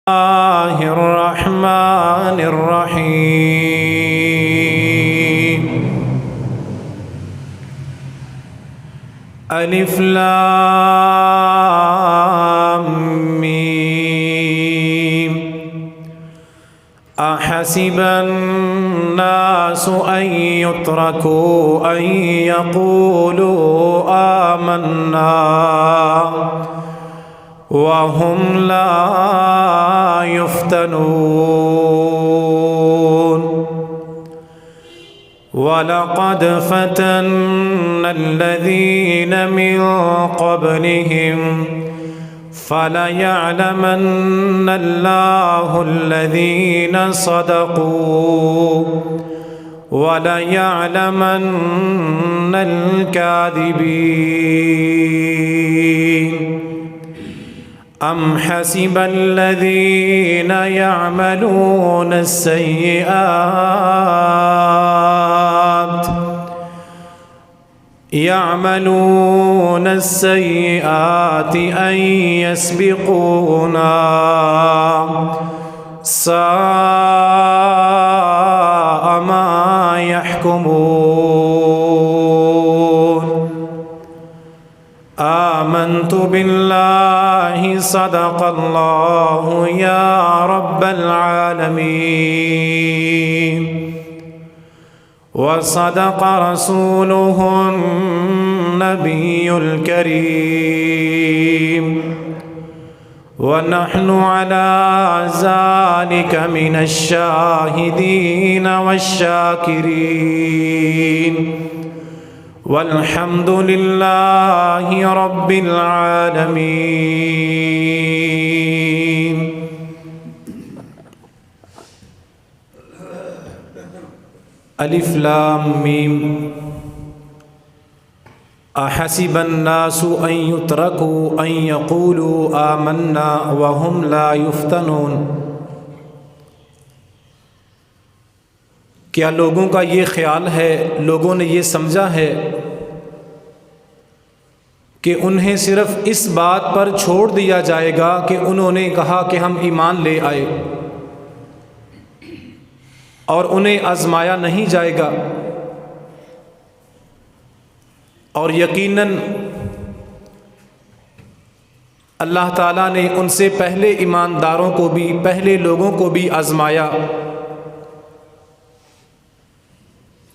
الله الرحمن الرحيم ألف لام ميم أحسب الناس أن يتركوا أن يقولوا آمنا وهم لا يفتنون ولقد فتنا الذين من قبلهم فليعلمن الله الذين صدقوا وليعلمن الكاذبين أم حسب الذين يعملون السيئات أن يسبقونا ساء ما يحكمون آمنت بالله صدق الله يا رب العالمين وصدق رسوله النبي الكريم ونحن على ذلك من الشاهدين والشاكرين والحمد لله رب العالمين. الف لام میم احسب الناس ان يتركوا ان يقولوا آمنا وهم لا يفتنون. کیا لوگوں کا یہ خیال ہے، لوگوں نے یہ سمجھا ہے کہ انہیں صرف اس بات پر چھوڑ دیا جائے گا کہ انہوں نے کہا کہ ہم ایمان لے آئے اور انہیں آزمایا نہیں جائے گا؟ اور یقیناً اللہ تعالیٰ نے ان سے پہلے ایمانداروں کو بھی، پہلے لوگوں کو بھی آزمایا،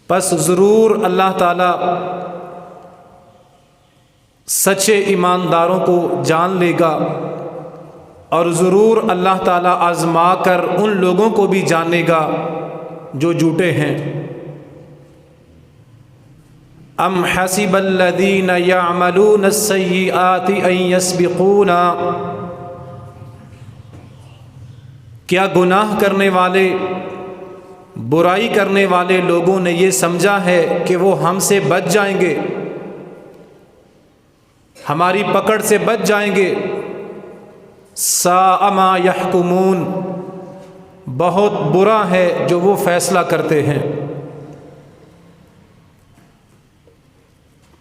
پس ضرور اللہ تعالیٰ سچے ایمانداروں کو جان لے گا، اور ضرور اللہ تعالیٰ آزما کر ان لوگوں کو بھی جانے گا جو جھوٹے ہیں. ام حسب الذین یعملون السیئات ان یسبقونا. کیا گناہ کرنے والے، برائی کرنے والے لوگوں نے یہ سمجھا ہے کہ وہ ہم سے بچ جائیں گے، ہماری پکڑ سے بچ جائیں گے؟ ساء ما یحکمون. بہت برا ہے جو وہ فیصلہ کرتے ہیں.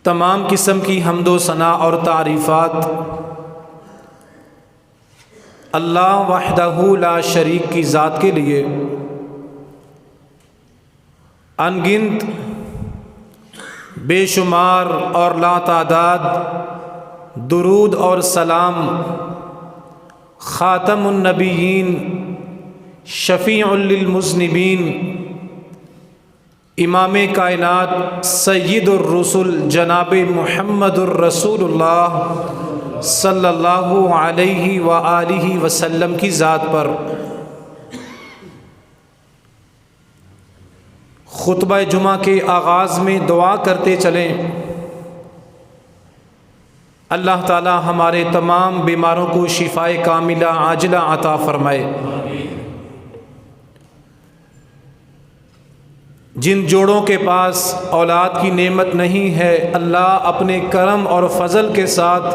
تمام قسم کی حمد و ثنا اور تعریفات اللہ وحدہ لا شریک کی ذات کے لیے. انگنت، بے شمار اور لا تعداد درود اور سلام خاتم النبیین، شفیع للمذنبین، امام کائنات، سید الرسل جناب محمد الرسول اللہ صلی اللہ علیہ وآلہ وسلم کی ذات پر. خطبہ جمعہ کے آغاز میں دعا کرتے چلیں، اللہ تعالی ہمارے تمام بیماروں کو شفائے کاملہ عاجلہ عطا فرمائے. جن جوڑوں کے پاس اولاد کی نعمت نہیں ہے، اللہ اپنے کرم اور فضل کے ساتھ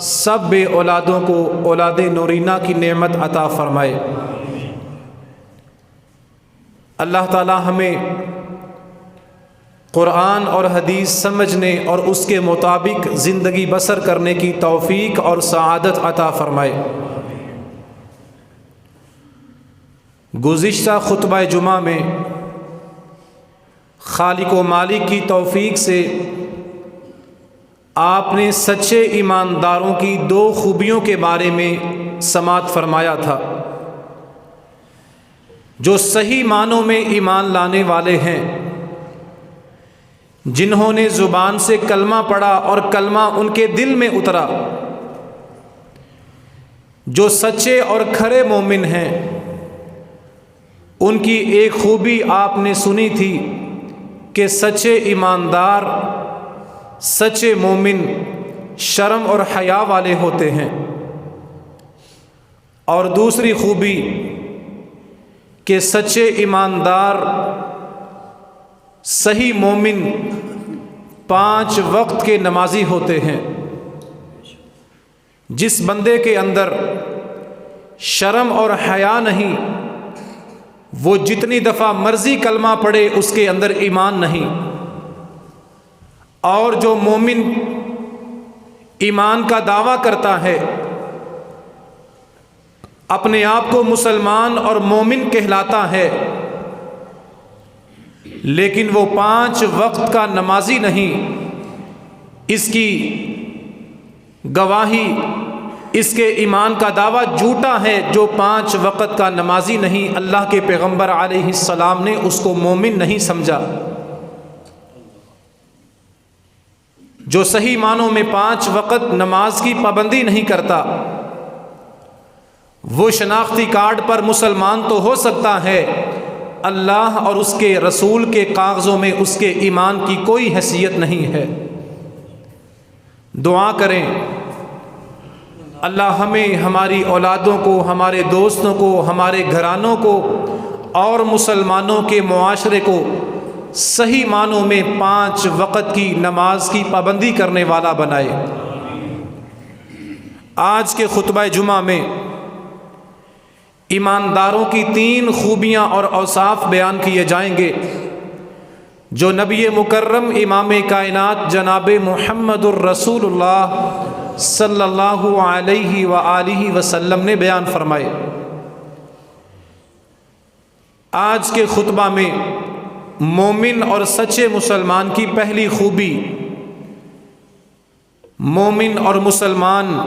سب بے اولادوں کو اولاد نورینہ کی نعمت عطا فرمائے. اللہ تعالی ہمیں قرآن اور حدیث سمجھنے اور اس کے مطابق زندگی بسر کرنے کی توفیق اور سعادت عطا فرمائے. گزشتہ خطبہ جمعہ میں خالق و مالک کی توفیق سے آپ نے سچے ایمانداروں کی 2 خوبیوں کے بارے میں سماعت فرمایا تھا، جو صحیح معنوں میں ایمان لانے والے ہیں، جنہوں نے زبان سے کلمہ پڑھا اور کلمہ ان کے دل میں اترا، جو سچے اور کھرے مومن ہیں۔ ان کی ایک خوبی آپ نے سنی تھی کہ سچے ایماندار، سچے مومن شرم اور حیا والے ہوتے ہیں، اور دوسری خوبی کہ سچے ایماندار، صحیح مومن 5 وقت کے نمازی ہوتے ہیں۔ جس بندے کے اندر شرم اور حیا نہیں، وہ جتنی دفعہ مرضی کلمہ پڑھے اس کے اندر ایمان نہیں۔ اور جو مومن ایمان کا دعویٰ کرتا ہے، اپنے آپ کو مسلمان اور مومن کہلاتا ہے، لیکن وہ 5 وقت کا نمازی نہیں، اس کی گواہی، اس کے ایمان کا دعویٰ جھوٹا ہے۔ جو 5 وقت کا نمازی نہیں، اللہ کے پیغمبر علیہ السلام نے اس کو مومن نہیں سمجھا۔ جو صحیح معنوں میں 5 وقت نماز کی پابندی نہیں کرتا، وہ شناختی کارڈ پر مسلمان تو ہو سکتا ہے، اللہ اور اس کے رسول کے کاغذوں میں اس کے ایمان کی کوئی حیثیت نہیں ہے۔ دعا کریں اللہ ہمیں، ہماری اولادوں کو، ہمارے دوستوں کو، ہمارے گھرانوں کو اور مسلمانوں کے معاشرے کو صحیح معنوں میں 5 وقت کی نماز کی پابندی کرنے والا بنائے۔ آج کے خطبہ جمعہ میں ایمانداروں کی 3 خوبیاں اور اوصاف بیان کیے جائیں گے، جو نبی مکرم امام کائنات جناب محمد الرسول اللہ صلی اللہ علیہ وآلہ وسلم نے بیان فرمائے۔ آج کے خطبہ میں مومن اور سچے مسلمان کی پہلی خوبی، مومن اور مسلمان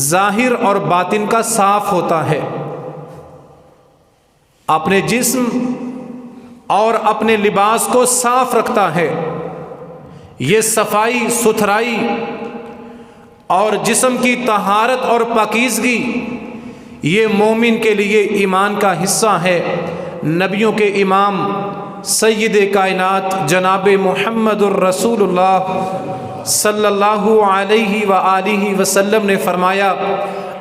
ظاہر اور باطن کا صاف ہوتا ہے، اپنے جسم اور اپنے لباس کو صاف رکھتا ہے۔ یہ صفائی ستھرائی اور جسم کی طہارت اور پاکیزگی، یہ مومن کے لیے ایمان کا حصہ ہے۔ نبیوں کے امام سید کائنات جناب محمد الرسول اللہ صلی اللہ علیہ وآلہ وسلم نے فرمایا،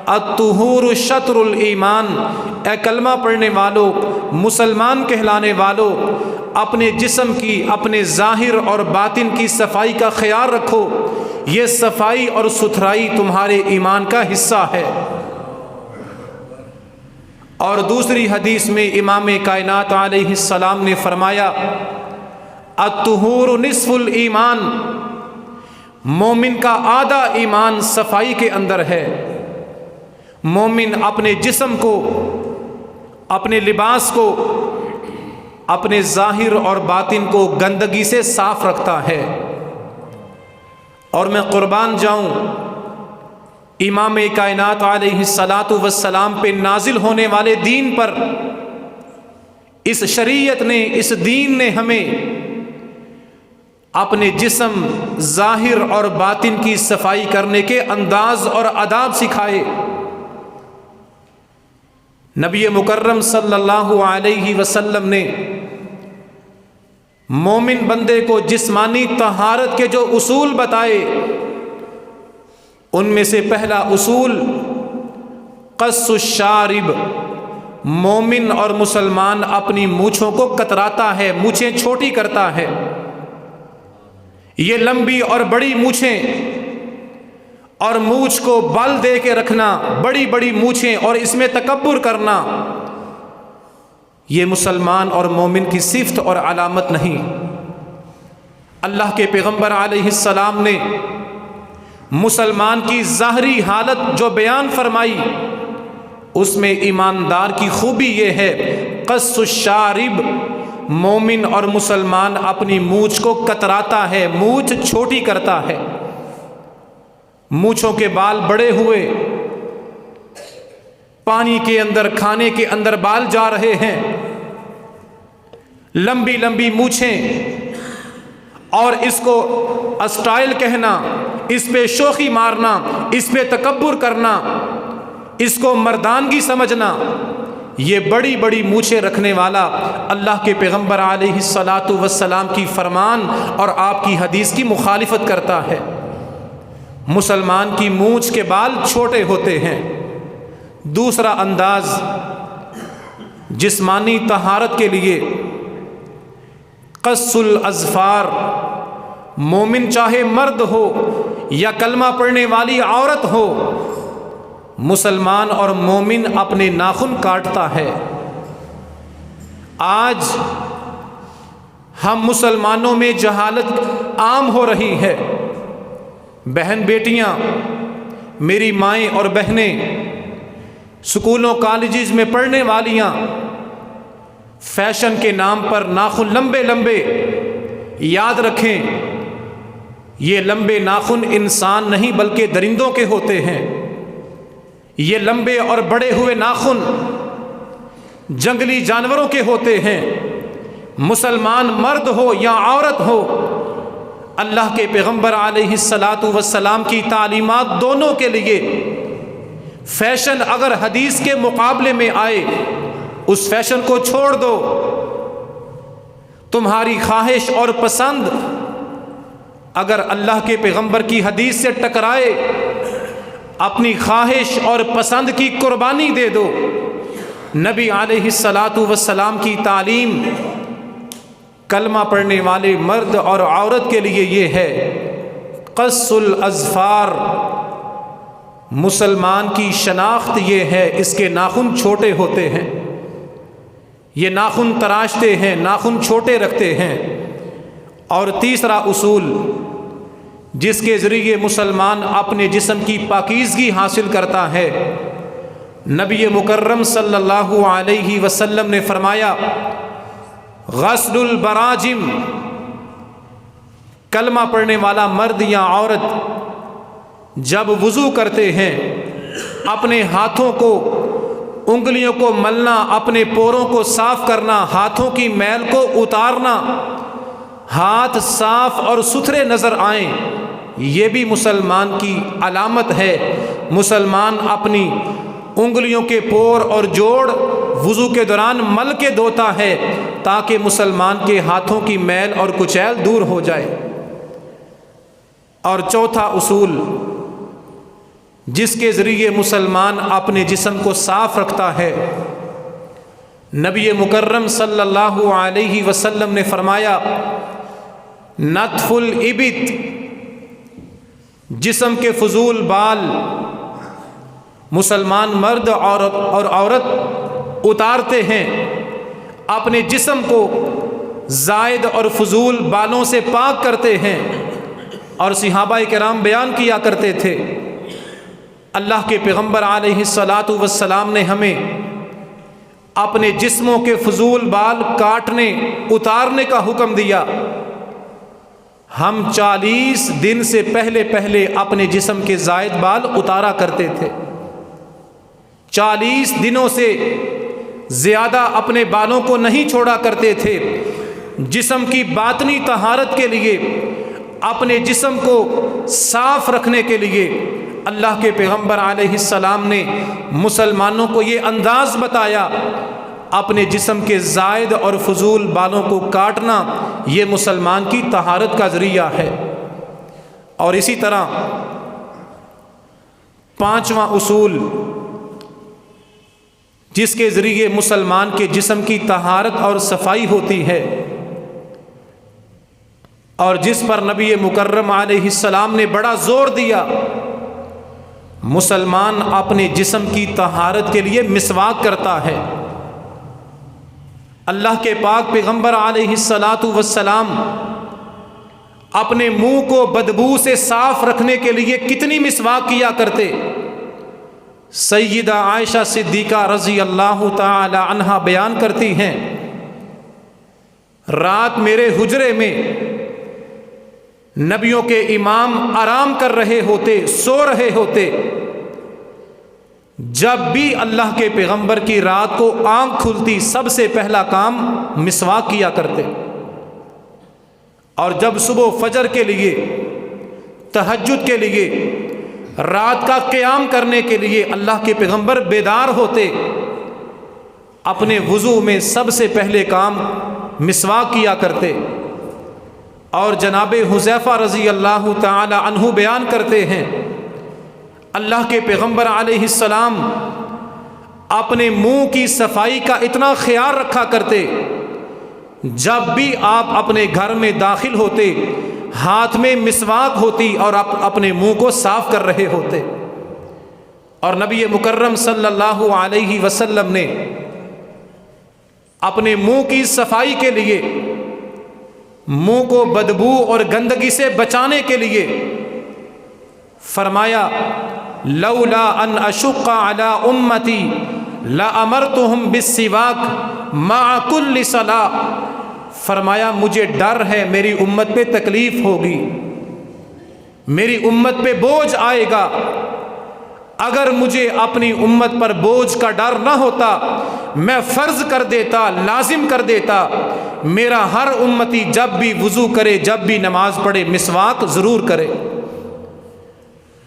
الطہور شطر الایمان، اے کلمہ پڑھنے والو، مسلمان کہلانے والو، اپنے جسم کی، اپنے ظاہر اور باطن کی صفائی کا خیال رکھو، یہ صفائی اور ستھرائی تمہارے ایمان کا حصہ ہے۔ اور دوسری حدیث میں امام کائنات علیہ السلام نے فرمایا، الطہور نصف الایمان، مومن کا آدھا ایمان صفائی کے اندر ہے۔ مومن اپنے جسم کو، اپنے لباس کو، اپنے ظاہر اور باطن کو گندگی سے صاف رکھتا ہے۔ اور میں قربان جاؤں، امام کائنات علیہ السلام پہ نازل ہونے والے دین پر، اس شریعت نے، اس دین نے ہمیں اپنے جسم، ظاہر اور باطن کی صفائی کرنے کے انداز اور آداب سکھائے۔ نبی مکرم صلی اللہ علیہ وسلم نے مومن بندے کو جسمانی طہارت کے جو اصول بتائے، ان میں سے پہلا اصول قص الشارب، مومن اور مسلمان اپنی مونچھوں کو کتراتا ہے، مونچھیں چھوٹی کرتا ہے۔ یہ لمبی اور بڑی مونچھیں اور مونچھ کو بل دے کے رکھنا، بڑی بڑی مونچھیں اور اس میں تکبر کرنا، یہ مسلمان اور مومن کی صفت اور علامت نہیں۔ اللہ کے پیغمبر علیہ السلام نے مسلمان کی ظاہری حالت جو بیان فرمائی، اس میں ایماندار کی خوبی یہ ہے قص الشارب، مومن اور مسلمان اپنی مونچھ کو کتراتا ہے، مونچھ چھوٹی کرتا ہے، مونچھوں کے بال بڑے ہوئے، پانی کے اندر کھانے کے اندر بال جا رہے ہیں، لمبی لمبی مونچھیں، اور اس کو اسٹائل کہنا، اس پہ شوخی مارنا، اس پہ تکبر کرنا، اس کو مردانگی سمجھنا، یہ بڑی بڑی مونچھیں رکھنے والا اللہ کے پیغمبر علیہ الصلاۃ والسلام کی فرمان اور آپ کی حدیث کی مخالفت کرتا ہے۔ مسلمان کی مونچھ کے بال چھوٹے ہوتے ہیں۔ دوسرا انداز جسمانی طہارت کے لیے قص الاظفار، مومن چاہے مرد ہو یا کلمہ پڑھنے والی عورت ہو، مسلمان اور مومن اپنے ناخن کاٹتا ہے۔ آج ہم مسلمانوں میں جہالت عام ہو رہی ہے۔ بہن بیٹیاں، میری مائیں اور بہنیں، سکولوں کالجز میں پڑھنے والیاں، فیشن کے نام پر ناخن لمبے لمبے، یاد رکھیں یہ لمبے ناخن انسان نہیں بلکہ درندوں کے ہوتے ہیں۔ یہ لمبے اور بڑے ہوئے ناخن جنگلی جانوروں کے ہوتے ہیں۔ مسلمان مرد ہو یا عورت ہو، اللہ کے پیغمبر علیہ الصلاۃ والسلام کی تعلیمات دونوں کے لیے، فیشن اگر حدیث کے مقابلے میں آئے اس فیشن کو چھوڑ دو۔ تمہاری خواہش اور پسند اگر اللہ کے پیغمبر کی حدیث سے ٹکرائے، اپنی خواہش اور پسند کی قربانی دے دو۔ نبی علیہ الصلاۃ والسلام کی تعلیم کلمہ پڑھنے والے مرد اور عورت کے لیے یہ ہے قص الاظفار۔ مسلمان کی شناخت یہ ہے اس کے ناخن چھوٹے ہوتے ہیں، یہ ناخن تراشتے ہیں، ناخن چھوٹے رکھتے ہیں۔ اور تیسرا اصول جس کے ذریعے مسلمان اپنے جسم کی پاکیزگی حاصل کرتا ہے، نبی مکرم صلی اللہ علیہ وسلم نے فرمایا غسل البراجم، کلمہ پڑھنے والا مرد یا عورت جب وضو کرتے ہیں اپنے ہاتھوں کو، انگلیوں کو ملنا، اپنے پوروں کو صاف کرنا، ہاتھوں کی میل کو اتارنا، ہاتھ صاف اور ستھرے نظر آئیں، یہ بھی مسلمان کی علامت ہے۔ مسلمان اپنی انگلیوں کے پور اور جوڑ وضو کے دوران مل کے دھوتا ہے تاکہ مسلمان کے ہاتھوں کی میل اور کچیل دور ہو جائے۔ اور چوتھا اصول جس کے ذریعے مسلمان اپنے جسم کو صاف رکھتا ہے، نبی مکرم صلی اللہ علیہ وسلم نے فرمایا نتف الابط، جسم کے فضول بال مسلمان مرد اور عورت اتارتے ہیں، اپنے جسم کو زائد اور فضول بالوں سے پاک کرتے ہیں۔ اور صحابہ کرام بیان کیا کرتے تھے اللہ کے پیغمبر علیہ الصلاۃ والسلام نے ہمیں اپنے جسموں کے فضول بال کاٹنے، اتارنے کا حکم دیا۔ ہم 40 دن سے پہلے اپنے جسم کے زائد بال اتارا کرتے تھے۔ 40 دنوں سے زیادہ اپنے بالوں کو نہیں چھوڑا کرتے تھے۔ جسم کی باطنی طہارت کے لیے، اپنے جسم کو صاف رکھنے کے لیے اللہ کے پیغمبر علیہ السلام نے مسلمانوں کو یہ انداز بتایا، اپنے جسم کے زائد اور فضول بالوں کو کاٹنا یہ مسلمان کی طہارت کا ذریعہ ہے۔ اور اسی طرح پانچواں اصول جس کے ذریعے مسلمان کے جسم کی طہارت اور صفائی ہوتی ہے، اور جس پر نبی مکرم علیہ السلام نے بڑا زور دیا، مسلمان اپنے جسم کی طہارت کے لیے مسواک کرتا ہے۔ اللہ کے پاک پیغمبر علیہ الصلاۃ والسلام اپنے منہ کو بدبو سے صاف رکھنے کے لیے کتنی مسواک کیا کرتے۔ سیدہ عائشہ صدیقہ رضی اللہ تعالی عنہا بیان کرتی ہیں، رات میرے حجرے میں نبیوں کے امام آرام کر رہے ہوتے، سو رہے ہوتے، جب بھی اللہ کے پیغمبر کی رات کو آنکھ کھلتی سب سے پہلا کام مسواک کیا کرتے، اور جب صبح فجر کے لیے، تہجد کے لیے، رات کا قیام کرنے کے لیے اللہ کے پیغمبر بیدار ہوتے، اپنے وضو میں سب سے پہلے کام مسواک کیا کرتے۔ اور جناب حذیفہ رضی اللہ تعالی عنہ بیان کرتے ہیں، اللہ کے پیغمبر علیہ السلام اپنے منہ کی صفائی کا اتنا خیال رکھا کرتے، جب بھی آپ اپنے گھر میں داخل ہوتے ہاتھ میں مسواک ہوتی اور آپ اپنے منہ کو صاف کر رہے ہوتے۔ اور نبی مکرم صلی اللہ علیہ وسلم نے اپنے منہ کی صفائی کے لیے، منہ کو بدبو اور گندگی سے بچانے کے لیے فرمایا، لولا ان اشق علی امتی لامرتهم بالسواک مع کل صلاۃ، فرمایا مجھے ڈر ہے میری امت پہ تکلیف ہوگی، میری امت پہ بوجھ آئے گا۔ اگر مجھے اپنی امت پر بوجھ کا ڈر نہ ہوتا، میں فرض کر دیتا، لازم کر دیتا، میرا ہر امتی جب بھی وضو کرے، جب بھی نماز پڑھے، مسواک ضرور کرے۔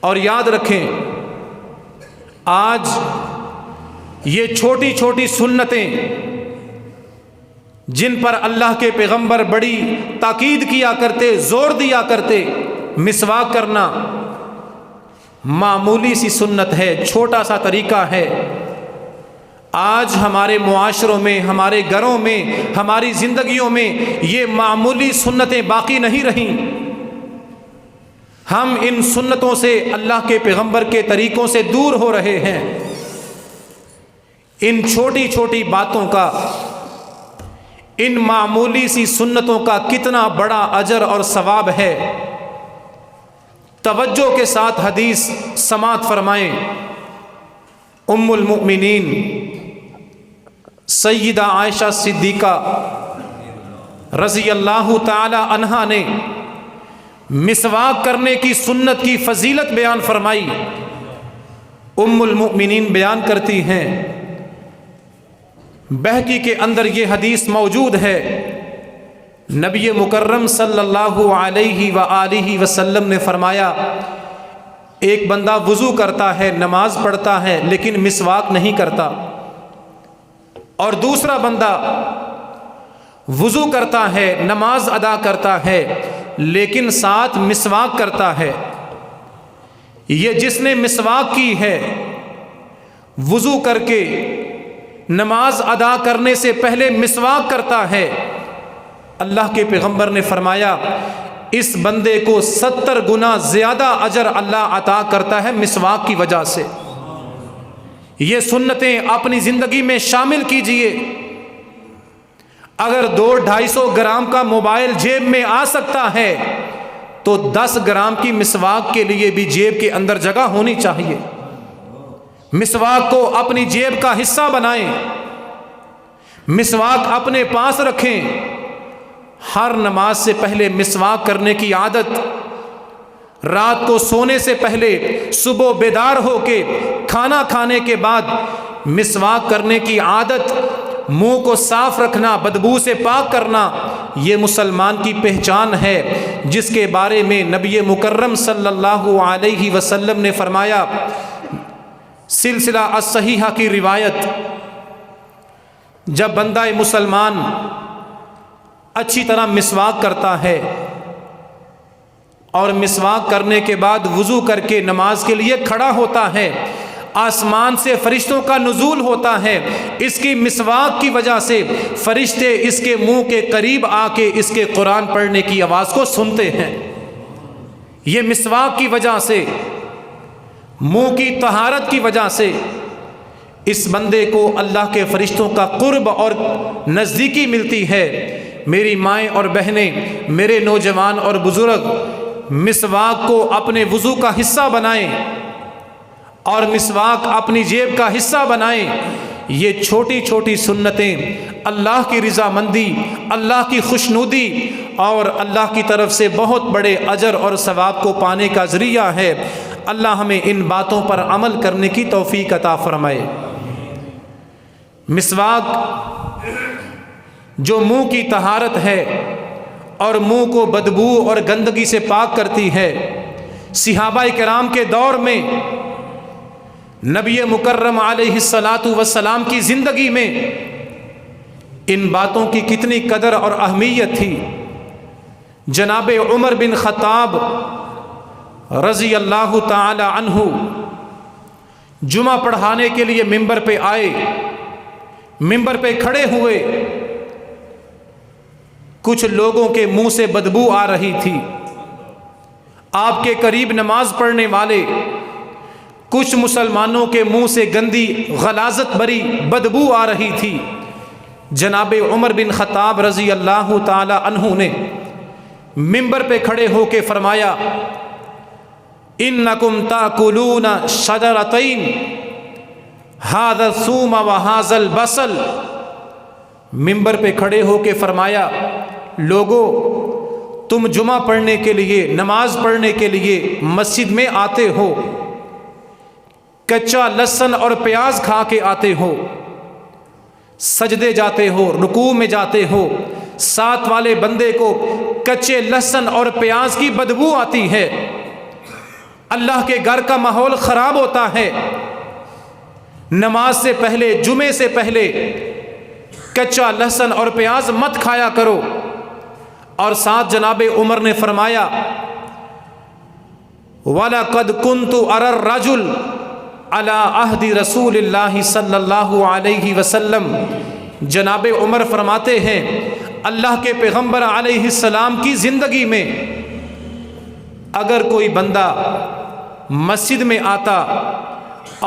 اور یاد رکھیں، آج یہ چھوٹی چھوٹی سنتیں جن پر اللہ کے پیغمبر بڑی تاکید کیا کرتے، زور دیا کرتے، مسواک کرنا معمولی سی سنت ہے، چھوٹا سا طریقہ ہے۔ آج ہمارے معاشروں میں، ہمارے گھروں میں، ہماری زندگیوں میں یہ معمولی سنتیں باقی نہیں رہیں۔ ہم ان سنتوں سے، اللہ کے پیغمبر کے طریقوں سے دور ہو رہے ہیں۔ ان چھوٹی چھوٹی باتوں کا، ان معمولی سی سنتوں کا کتنا بڑا اجر اور ثواب ہے۔ توجہ کے ساتھ حدیث سماعت فرمائیں۔ ام المؤمنین سیدہ عائشہ صدیقہ رضی اللہ تعالی عنہا نے مسواک کرنے کی سنت کی فضیلت بیان فرمائی۔ ام المؤمنین بیان کرتی ہیں، بہقی کے اندر یہ حدیث موجود ہے، نبی مکرم صلی اللہ علیہ وآلہ وسلم نے فرمایا، ایک بندہ وضو کرتا ہے، نماز پڑھتا ہے، لیکن مسواک نہیں کرتا، اور دوسرا بندہ وضو کرتا ہے، نماز ادا کرتا ہے، لیکن ساتھ مسواک کرتا ہے۔ یہ جس نے مسواک کی ہے، وضو کر کے نماز ادا کرنے سے پہلے مسواک کرتا ہے، اللہ کے پیغمبر نے فرمایا اس بندے کو 70 گنا زیادہ اجر اللہ عطا کرتا ہے مسواک کی وجہ سے۔ یہ سنتیں اپنی زندگی میں شامل کیجئے۔ اگر 200-250 گرام کا موبائل جیب میں آ سکتا ہے تو 10 گرام کی مسواک کے لیے بھی جیب کے اندر جگہ ہونی چاہیے۔ مسواک کو اپنی جیب کا حصہ بنائیں، مسواک اپنے پاس رکھیں۔ ہر نماز سے پہلے مسواک کرنے کی عادت، رات کو سونے سے پہلے، صبح بیدار ہو کے، کھانا کھانے کے بعد مسواک کرنے کی عادت، منہ کو صاف رکھنا، بدبو سے پاک کرنا، یہ مسلمان کی پہچان ہے، جس کے بارے میں نبی مکرم صلی اللہ علیہ وسلم نے فرمایا، سلسلہ الصحیحہ کی روایت، جب بندہ مسلمان اچھی طرح مسواک کرتا ہے اور مسواک کرنے کے بعد وضو کر کے نماز کے لیے کھڑا ہوتا ہے، آسمان سے فرشتوں کا نزول ہوتا ہے۔ اس کی مسواک کی وجہ سے فرشتے اس کے منہ کے قریب آ کے اس کے قرآن پڑھنے کی آواز کو سنتے ہیں۔ یہ مسواک کی وجہ سے، منہ کی طہارت کی وجہ سے اس بندے کو اللہ کے فرشتوں کا قرب اور نزدیکی ملتی ہے۔ میری مائیں اور بہنیں، میرے نوجوان اور بزرگ، مسواک کو اپنے وضو کا حصہ بنائیں۔ اور مسواک اپنی جیب کا حصہ بنائیں۔ یہ چھوٹی چھوٹی سنتیں اللہ کی رضامندی، اللہ کی خوشنودی اور اللہ کی طرف سے بہت بڑے اجر اور ثواب کو پانے کا ذریعہ ہے۔ اللہ ہمیں ان باتوں پر عمل کرنے کی توفیق عطا فرمائے۔ مسواک جو منہ کی طہارت ہے اور منہ کو بدبو اور گندگی سے پاک کرتی ہے، صحابہ کرام کے دور میں نبی مکرم علیہ الصلاۃ والسلام کی زندگی میں ان باتوں کی کتنی قدر اور اہمیت تھی۔ جناب عمر بن خطاب رضی اللہ تعالی عنہ جمعہ پڑھانے کے لیے ممبر پہ آئے، ممبر پہ کھڑے ہوئے، کچھ لوگوں کے منہ سے بدبو آ رہی تھی۔ آپ کے قریب نماز پڑھنے والے کچھ مسلمانوں کے منہ سے گندی غلاظت بری بدبو آ رہی تھی۔ جناب عمر بن خطاب رضی اللہ تعالی عنہ نے ممبر پہ کھڑے ہو کے فرمایا، انکم تاکلون شجرتین ھذا الثوم وھذا البصل۔ ممبر پہ کھڑے ہو کے فرمایا، لوگو تم جمعہ پڑھنے کے لیے، نماز پڑھنے کے لیے مسجد میں آتے ہو، کچا لہسن اور پیاز کھا کے آتے ہو، سجدے جاتے ہو، رکوع میں جاتے ہو، ساتھ والے بندے کو کچے لہسن اور پیاز کی بدبو آتی ہے، اللہ کے گھر کا ماحول خراب ہوتا ہے۔ نماز سے پہلے، جمعے سے پہلے کچا لہسن اور پیاز مت کھایا کرو۔ اور ساتھ جناب عمر نے فرمایا، وَلَقَدْ كُنْتُ أَرَى الرَّجُلَ عَلَى عَهْدِ رسول اللہ صلی اللہ علیہ وسلم۔ جناب عمر فرماتے ہیں، اللہ کے پیغمبر علیہ السلام کی زندگی میں اگر کوئی بندہ مسجد میں آتا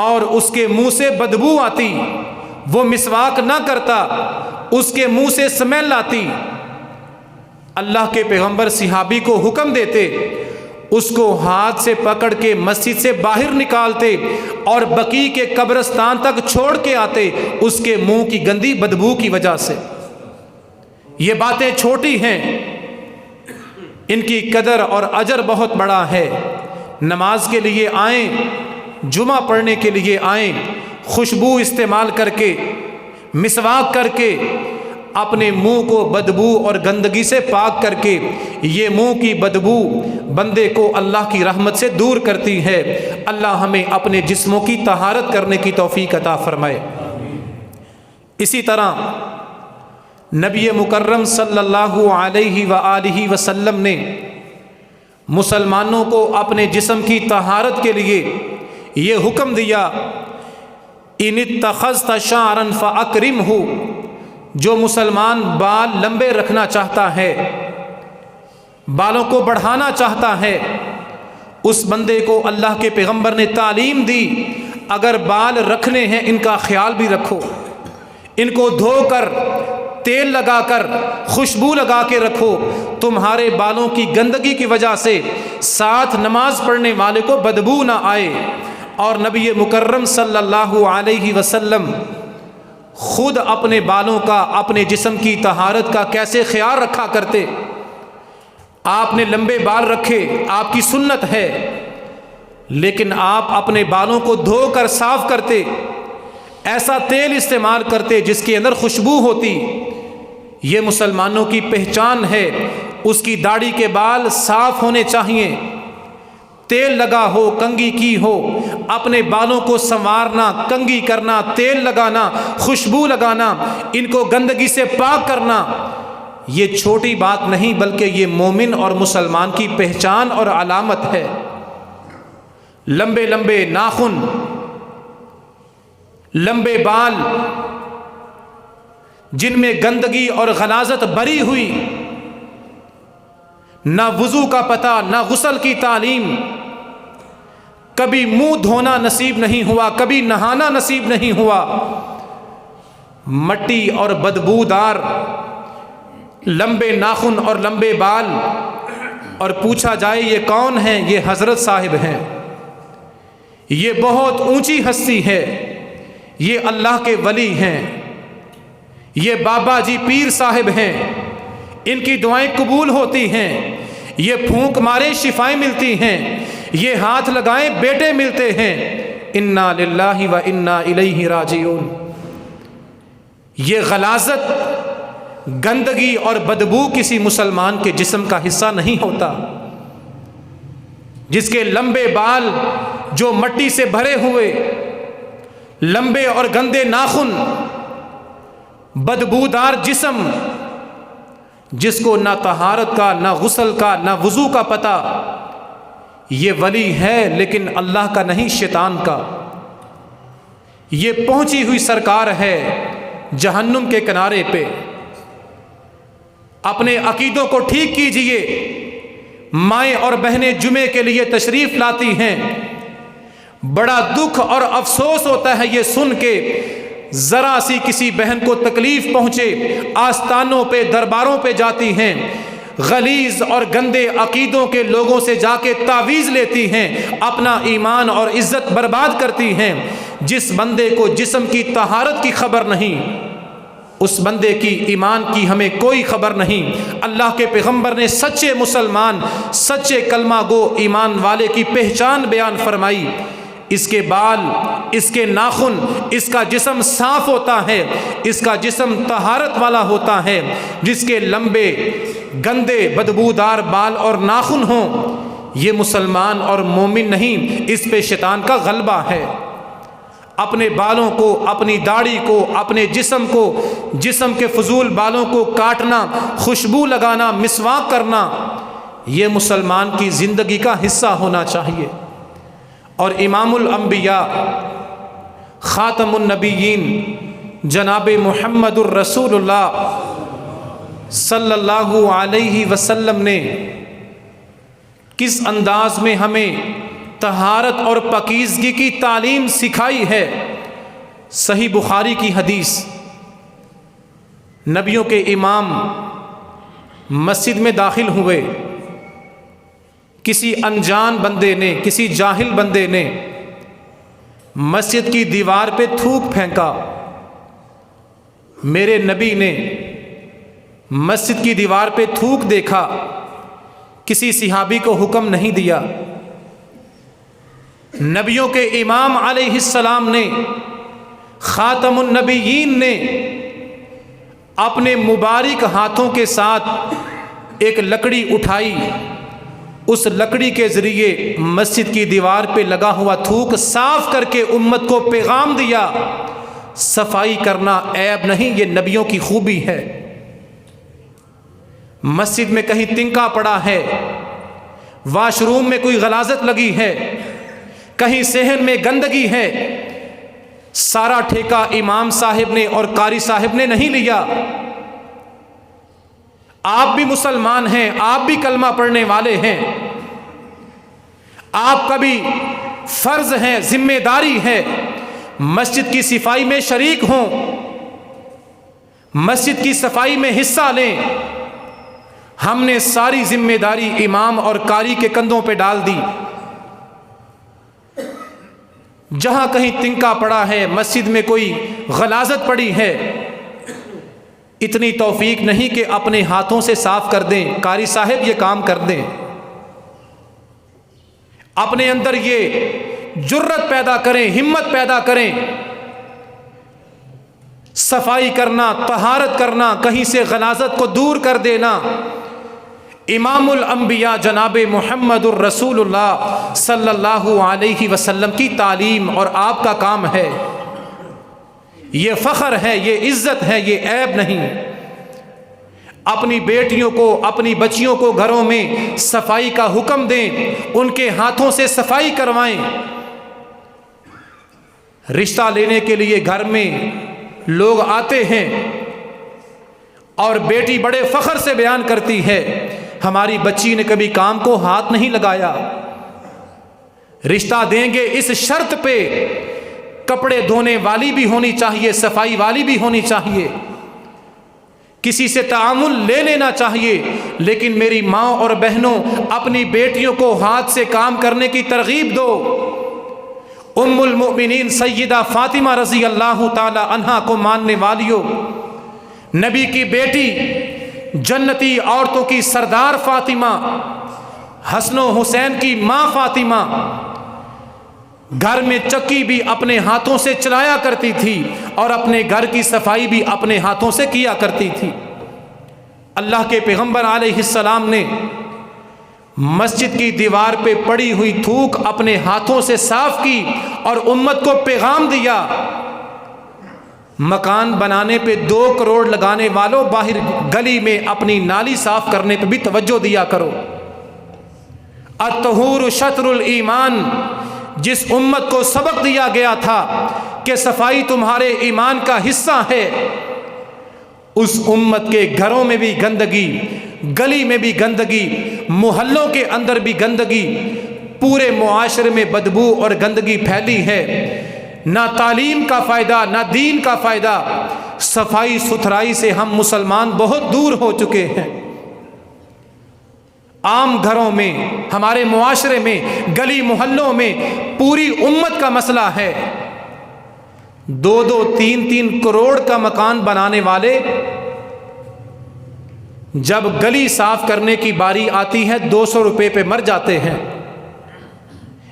اور اس کے منہ سے بدبو آتی، وہ مسواک نہ کرتا، اس کے منہ سے سمیل آتی، اللہ کے پیغمبر صحابی کو حکم دیتے، اس کو ہاتھ سے پکڑ کے مسجد سے باہر نکالتے اور بقیع کے قبرستان تک چھوڑ کے آتے، اس کے منہ کی گندی بدبو کی وجہ سے۔ یہ باتیں چھوٹی ہیں، ان کی قدر اور اجر بہت بڑا ہے۔ نماز کے لیے آئیں، جمعہ پڑھنے کے لیے آئیں، خوشبو استعمال کر کے، مسواک کر کے، اپنے منہ کو بدبو اور گندگی سے پاک کر کے، یہ منہ کی بدبو بندے کو اللہ کی رحمت سے دور کرتی ہے۔ اللہ ہمیں اپنے جسموں کی طہارت کرنے کی توفیق عطا فرمائے۔ اسی طرح نبی مکرم صلی اللہ علیہ وآلہ وسلم نے مسلمانوں کو اپنے جسم کی طہارت کے لیے یہ حکم دیا، ان اتخذت شعرا فاکرمہ۔ جو مسلمان بال لمبے رکھنا چاہتا ہے، بالوں کو بڑھانا چاہتا ہے، اس بندے کو اللہ کے پیغمبر نے تعلیم دی، اگر بال رکھنے ہیں ان کا خیال بھی رکھو، ان کو دھو کر، تیل لگا کر، خوشبو لگا کے رکھو، تمہارے بالوں کی گندگی کی وجہ سے ساتھ نماز پڑھنے والے کو بدبو نہ آئے۔ اور نبی مکرم صلی اللہ علیہ وسلم خود اپنے بالوں کا، اپنے جسم کی طہارت کا کیسے خیال رکھا کرتے۔ آپ نے لمبے بال رکھے، آپ کی سنت ہے، لیکن آپ اپنے بالوں کو دھو کر صاف کرتے، ایسا تیل استعمال کرتے جس کے اندر خوشبو ہوتی۔ یہ مسلمانوں کی پہچان ہے، اس کی داڑھی کے بال صاف ہونے چاہیے، تیل لگا ہو، کنگھی کی ہو، اپنے بالوں کو سنوارنا، کنگھی کرنا، تیل لگانا، خوشبو لگانا، ان کو گندگی سے پاک کرنا، یہ چھوٹی بات نہیں بلکہ یہ مومن اور مسلمان کی پہچان اور علامت ہے۔ لمبے لمبے ناخن، لمبے بال جن میں گندگی اور غلاظت بری ہوئی، نہ وضو کا پتہ، نہ غسل کی تعلیم، کبھی منہ دھونا نصیب نہیں ہوا، کبھی نہانا نصیب نہیں ہوا، مٹی اور بدبودار لمبے ناخن اور لمبے بال، اور پوچھا جائے یہ کون ہیں؟ یہ حضرت صاحب ہیں، یہ بہت اونچی ہستی ہے، یہ اللہ کے ولی ہیں، یہ بابا جی پیر صاحب ہیں، ان کی دعائیں قبول ہوتی ہیں، یہ پھونک مارے شفائیں ملتی ہیں، یہ ہاتھ لگائیں بیٹے ملتے ہیں، انا للہ و انا الیہ راجعون۔ یہ غلاظت، گندگی اور بدبو کسی مسلمان کے جسم کا حصہ نہیں ہوتا۔ جس کے لمبے بال جو مٹی سے بھرے ہوئے، لمبے اور گندے ناخن، بدبودار جسم، جس کو نہ طہارت کا، نہ غسل کا، نہ وضو کا پتہ، یہ ولی ہے لیکن اللہ کا نہیں، شیطان کا۔ یہ پہنچی ہوئی سرکار ہے جہنم کے کنارے پہ۔ اپنے عقیدوں کو ٹھیک کیجئے۔ مائیں اور بہنیں جمعے کے لیے تشریف لاتی ہیں، بڑا دکھ اور افسوس ہوتا ہے یہ سن کے، ذرا سی کسی بہن کو تکلیف پہنچے آستانوں پہ، درباروں پہ جاتی ہیں، غلیظ اور گندے عقیدوں کے لوگوں سے جا کے تعویذ لیتی ہیں، اپنا ایمان اور عزت برباد کرتی ہیں۔ جس بندے کو جسم کی طہارت کی خبر نہیں، اس بندے کی ایمان کی ہمیں کوئی خبر نہیں۔ اللہ کے پیغمبر نے سچے مسلمان، سچے کلمہ گو ایمان والے کی پہچان بیان فرمائی۔ اس کے بال، اس کے ناخن، اس کا جسم صاف ہوتا ہے، اس کا جسم طہارت والا ہوتا ہے۔ جس کے لمبے گندے بدبودار بال اور ناخن ہوں، یہ مسلمان اور مومن نہیں، اس پہ شیطان کا غلبہ ہے۔ اپنے بالوں کو، اپنی داڑھی کو، اپنے جسم کو، جسم کے فضول بالوں کو کاٹنا، خوشبو لگانا، مسواک کرنا، یہ مسلمان کی زندگی کا حصہ ہونا چاہیے۔ اور امام الانبیاء، خاتم النبیین، جناب محمد الرسول اللہ صلی اللہ علیہ وسلم نے کس انداز میں ہمیں طہارت اور پاکیزگی کی تعلیم سکھائی ہے۔ صحیح بخاری کی حدیث، نبیوں کے امام مسجد میں داخل ہوئے، کسی انجان بندے نے، کسی جاہل بندے نے مسجد کی دیوار پہ تھوک پھینکا۔ میرے نبی نے مسجد کی دیوار پہ تھوک دیکھا، کسی صحابی کو حکم نہیں دیا۔ نبیوں کے امام علیہ السلام نے، خاتم النبیین نے اپنے مبارک ہاتھوں کے ساتھ ایک لکڑی اٹھائی، اس لکڑی کے ذریعے مسجد کی دیوار پہ لگا ہوا تھوک صاف کر کے امت کو پیغام دیا۔ صفائی کرنا عیب نہیں، یہ نبیوں کی خوبی ہے۔ مسجد میں کہیں تنکا پڑا ہے، واش روم میں کوئی غلاظت لگی ہے، کہیں صحن میں گندگی ہے، سارا ٹھیکہ امام صاحب نے اور قاری صاحب نے نہیں لیا۔ آپ بھی مسلمان ہیں، آپ بھی کلمہ پڑھنے والے ہیں، آپ کا بھی فرض ہے، ذمہ داری ہے، مسجد کی صفائی میں شریک ہوں، مسجد کی صفائی میں حصہ لیں۔ ہم نے ساری ذمہ داری امام اور قاری کے کندھوں پہ ڈال دی۔ جہاں کہیں تنکا پڑا ہے، مسجد میں کوئی غلاظت پڑی ہے، اتنی توفیق نہیں کہ اپنے ہاتھوں سے صاف کر دیں، قاری صاحب یہ کام کر دیں۔ اپنے اندر یہ جرت پیدا کریں، ہمت پیدا کریں، صفائی کرنا، طہارت کرنا، کہیں سے غلاظت کو دور کر دینا۔ امام الانبیاء جناب محمد الرسول اللہ صلی اللہ علیہ وسلم کی تعلیم اور آپ کا کام ہے۔ یہ فخر ہے، یہ عزت ہے، یہ عیب نہیں۔ اپنی بیٹیوں کو، اپنی بچیوں کو گھروں میں صفائی کا حکم دیں، ان کے ہاتھوں سے صفائی کروائیں۔ رشتہ لینے کے لیے گھر میں لوگ آتے ہیں اور بیٹی بڑے فخر سے بیان کرتی ہے، ہماری بچی نے کبھی کام کو ہاتھ نہیں لگایا۔ رشتہ دیں گے اس شرط پہ کپڑے دھونے والی بھی ہونی چاہیے، صفائی والی بھی ہونی چاہیے، کسی سے تعامل لے لینا چاہیے، لیکن میری ماں اور بہنوں اپنی بیٹیوں کو ہاتھ سے کام کرنے کی ترغیب دو، ام المؤمنین سیدہ فاطمہ رضی اللہ تعالی عنہا کو ماننے والیوں، نبی کی بیٹی، جنتی عورتوں کی سردار فاطمہ، حسن و حسین کی ماں فاطمہ گھر میں چکی بھی اپنے ہاتھوں سے چلایا کرتی تھی اور اپنے گھر کی صفائی بھی اپنے ہاتھوں سے کیا کرتی تھی۔ اللہ کے پیغمبر علیہ السلام نے مسجد کی دیوار پہ پڑی ہوئی تھوک اپنے ہاتھوں سے صاف کی اور امت کو پیغام دیا، مکان بنانے پہ 2 کروڑ لگانے والوں، باہر گلی میں اپنی نالی صاف کرنے پہ بھی توجہ دیا کرو۔ الطہور شطر الایمان، جس امت کو سبق دیا گیا تھا کہ صفائی تمہارے ایمان کا حصہ ہے، اس امت کے گھروں میں بھی گندگی، گلی میں بھی گندگی، محلوں کے اندر بھی گندگی، پورے معاشرے میں بدبو اور گندگی پھیلی ہے۔ نہ تعلیم کا فائدہ، نہ دین کا فائدہ، صفائی ستھرائی سے ہم مسلمان بہت دور ہو چکے ہیں۔ عام گھروں میں، ہمارے معاشرے میں، گلی محلوں میں پوری امت کا مسئلہ ہے۔ 2-2 3-3 کروڑ کا مکان بنانے والے جب گلی صاف کرنے کی باری آتی ہے 200 روپے پہ مر جاتے ہیں۔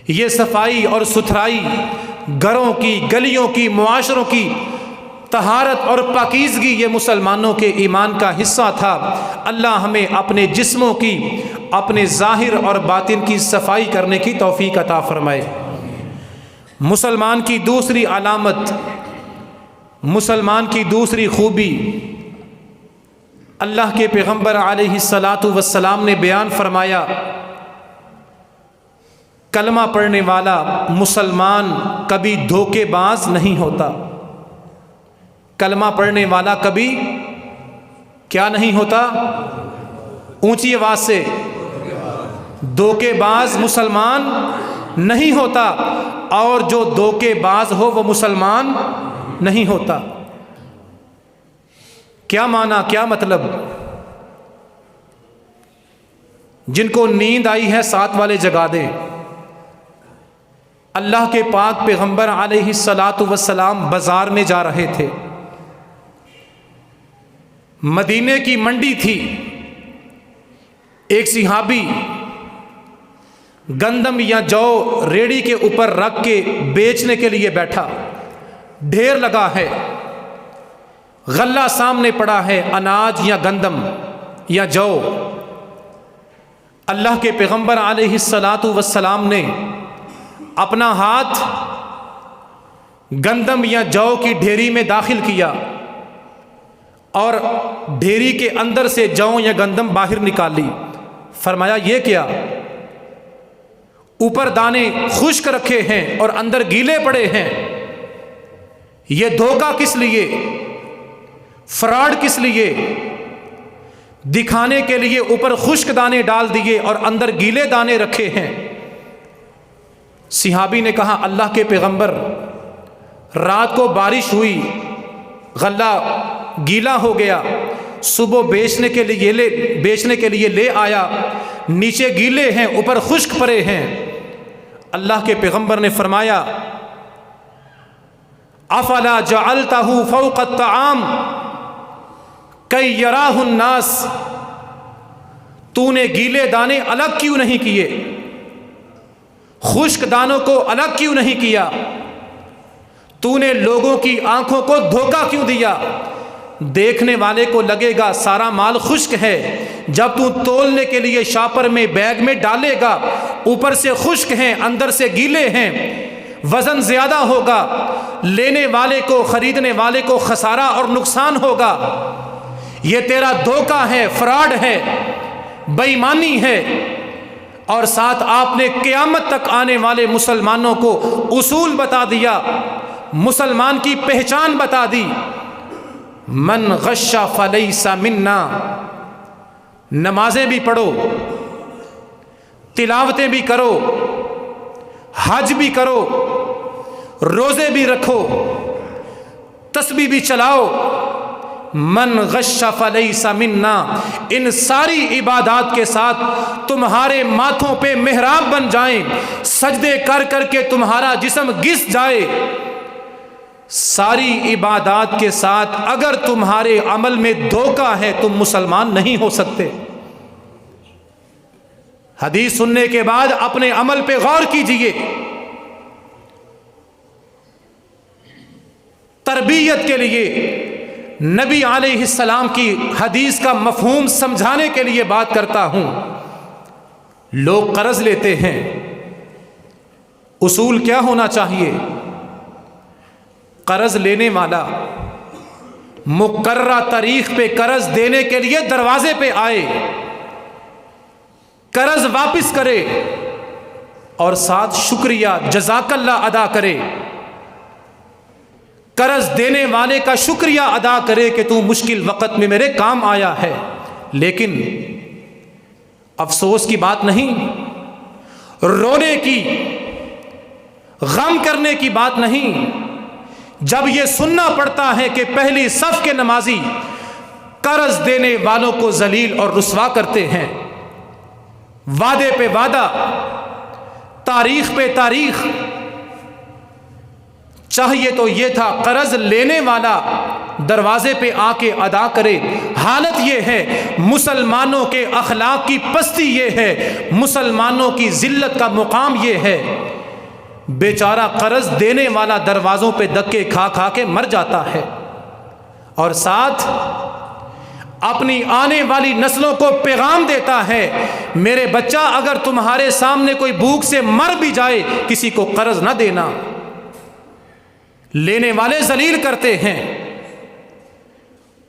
یہ صفائی اور ستھرائی گھروں کی، گلیوں کی، معاشروں کی طہارت اور پاکیزگی یہ مسلمانوں کے ایمان کا حصہ تھا۔ اللہ ہمیں اپنے جسموں کی، اپنے ظاہر اور باطن کی صفائی کرنے کی توفیق عطا فرمائے۔ مسلمان کی دوسری علامت، مسلمان کی دوسری خوبی، اللہ کے پیغمبر علیہ الصلاۃ والسلام نے بیان فرمایا، کلمہ پڑھنے والا مسلمان کبھی دھوکے باز نہیں ہوتا۔ کلمہ پڑھنے والا کبھی کیا نہیں ہوتا؟ اونچی آواز سے، دھوکے باز مسلمان نہیں ہوتا، اور جو دھوکے باز ہو وہ مسلمان نہیں ہوتا۔ کیا معنی، کیا مطلب؟ جن کو نیند آئی ہے 7 والے جگا دیں۔ اللہ کے پاک پیغمبر علیہ الصلاۃ والسلام بازار میں جا رہے تھے، مدینے کی منڈی تھی، ایک صحابی گندم یا جو ریڑھی کے اوپر رکھ کے بیچنے کے لیے بیٹھا، ڈھیر لگا ہے، غلہ سامنے پڑا ہے، اناج یا گندم یا جو۔ اللہ کے پیغمبر علیہ الصلاۃ والسلام نے اپنا ہاتھ گندم یا جو کی ڈھیری میں داخل کیا اور ڈھیری کے اندر سے جو یا گندم باہر نکال لی۔ فرمایا یہ کیا؟ اوپر دانے خشک رکھے ہیں اور اندر گیلے پڑے ہیں، یہ دھوکہ کس لیے، فراڈ کس لیے؟ دکھانے کے لیے اوپر خشک دانے ڈال دیے اور اندر گیلے دانے رکھے ہیں۔ صحابی نے کہا اللہ کے پیغمبر، رات کو بارش ہوئی، غلہ گیلا ہو گیا، صبح بیچنے کے لیے لے آیا، نیچے گیلے ہیں اوپر خشک پڑے ہیں۔ اللہ کے پیغمبر نے فرمایا افلا جعلتہ فوق الطعام کی یراہ الناس، تو نے گیلے دانے الگ کیوں نہیں کیے، خشک دانوں کو الگ کیوں نہیں کیا؟ تو نے لوگوں کی آنکھوں کو دھوکہ کیوں دیا؟ دیکھنے والے کو لگے گا سارا مال خشک ہے، جب تو تولنے کے لیے شاپر میں بیگ میں ڈالے گا، اوپر سے خشک ہیں اندر سے گیلے ہیں، وزن زیادہ ہوگا، لینے والے کو، خریدنے والے کو خسارہ اور نقصان ہوگا۔ یہ تیرا دھوکہ ہے، فراڈ ہے، بے ایمانی ہے۔ اور ساتھ آپ نے قیامت تک آنے والے مسلمانوں کو اصول بتا دیا، مسلمان کی پہچان بتا دی، من غش فلیس منا۔ نمازیں بھی پڑھو، تلاوتیں بھی کرو، حج بھی کرو، روزے بھی رکھو، تسبیح بھی چلاؤ، من غش فلیس منا، ان ساری عبادات کے ساتھ تمہارے ماتھوں پہ محراب بن جائیں، سجدے کر کر کے تمہارا جسم گس جائے، ساری عبادات کے ساتھ اگر تمہارے عمل میں دھوکہ ہے تم مسلمان نہیں ہو سکتے۔ حدیث سننے کے بعد اپنے عمل پہ غور کیجئے۔ تربیت کے لیے نبی علیہ السلام کی حدیث کا مفہوم سمجھانے کے لیے بات کرتا ہوں۔ لوگ قرض لیتے ہیں، اصول کیا ہونا چاہیے؟ قرض لینے والا مقررہ تاریخ پہ قرض دینے کے لیے دروازے پہ آئے، قرض واپس کرے اور ساتھ شکریہ جزاک اللہ ادا کرے، قرض دینے والے کا شکریہ ادا کرے کہ تو مشکل وقت میں میرے کام آیا ہے۔ لیکن افسوس کی بات نہیں، رونے کی، غم کرنے کی بات نہیں، جب یہ سننا پڑتا ہے کہ پہلی صف کے نمازی قرض دینے والوں کو ذلیل اور رسوا کرتے ہیں، وعدے پہ وعدہ، تاریخ پہ تاریخ، چاہیے تو یہ تھا قرض لینے والا دروازے پہ آ کے ادا کرے۔ حالت یہ ہے، مسلمانوں کے اخلاق کی پستی یہ ہے، مسلمانوں کی ذلت کا مقام یہ ہے، بیچارہ قرض دینے والا دروازوں پہ دھکے کھا کھا کے مر جاتا ہے، اور ساتھ اپنی آنے والی نسلوں کو پیغام دیتا ہے، میرے بچہ اگر تمہارے سامنے کوئی بھوک سے مر بھی جائے کسی کو قرض نہ دینا۔ لینے والے ذلیل کرتے ہیں،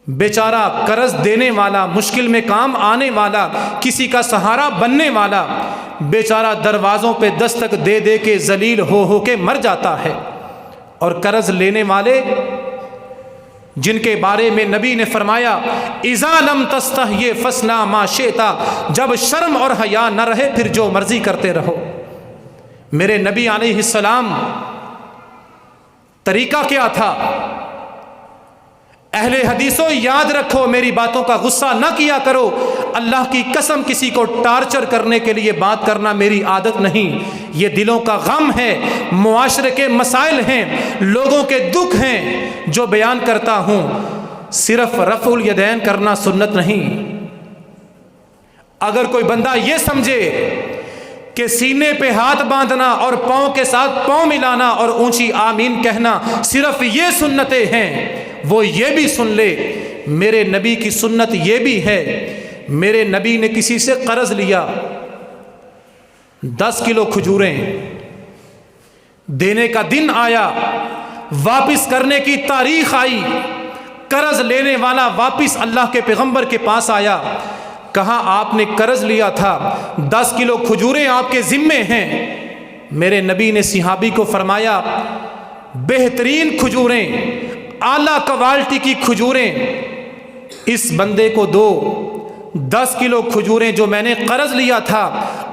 بیچارہ قرض دینے والا، مشکل میں کام آنے والا، کسی کا سہارا بننے والا، بیچارہ دروازوں پہ دستک دے دے کے ذلیل ہو کے مر جاتا ہے۔ اور قرض لینے والے جن کے بارے میں نبی نے فرمایا اذا لم تستحی فاصنع ما شئت، جب شرم اور حیا نہ رہے پھر جو مرضی کرتے رہو۔ میرے نبی علیہ السلام طریقہ کیا تھا؟ اہل حدیثوں یاد رکھو، میری باتوں کا غصہ نہ کیا کرو، اللہ کی قسم کسی کو ٹارچر کرنے کے لیے بات کرنا میری عادت نہیں، یہ دلوں کا غم ہے، معاشرے کے مسائل ہیں، لوگوں کے دکھ ہیں جو بیان کرتا ہوں۔ صرف رفع الیدین کرنا سنت نہیں۔ اگر کوئی بندہ یہ سمجھے کہ سینے پہ ہاتھ باندھنا اور پاؤں کے ساتھ پاؤں ملانا اور اونچی آمین کہنا صرف یہ سنتیں ہیں، وہ یہ بھی سن لے میرے نبی کی سنت یہ بھی ہے۔ میرے نبی نے کسی سے قرض لیا، 10 کلو کھجوریں، دینے کا دن آیا، واپس کرنے کی تاریخ آئی، قرض لینے والا واپس اللہ کے پیغمبر کے پاس آیا، کہا آپ نے قرض لیا تھا، 10 کلو کھجوریں آپ کے ذمے ہیں۔ میرے نبی نے صحابی کو فرمایا بہترین کھجوریں، اعلیٰ کوالٹی کی کھجوریں اس بندے کو دو، 10 کلو کھجوریں جو میں نے قرض لیا تھا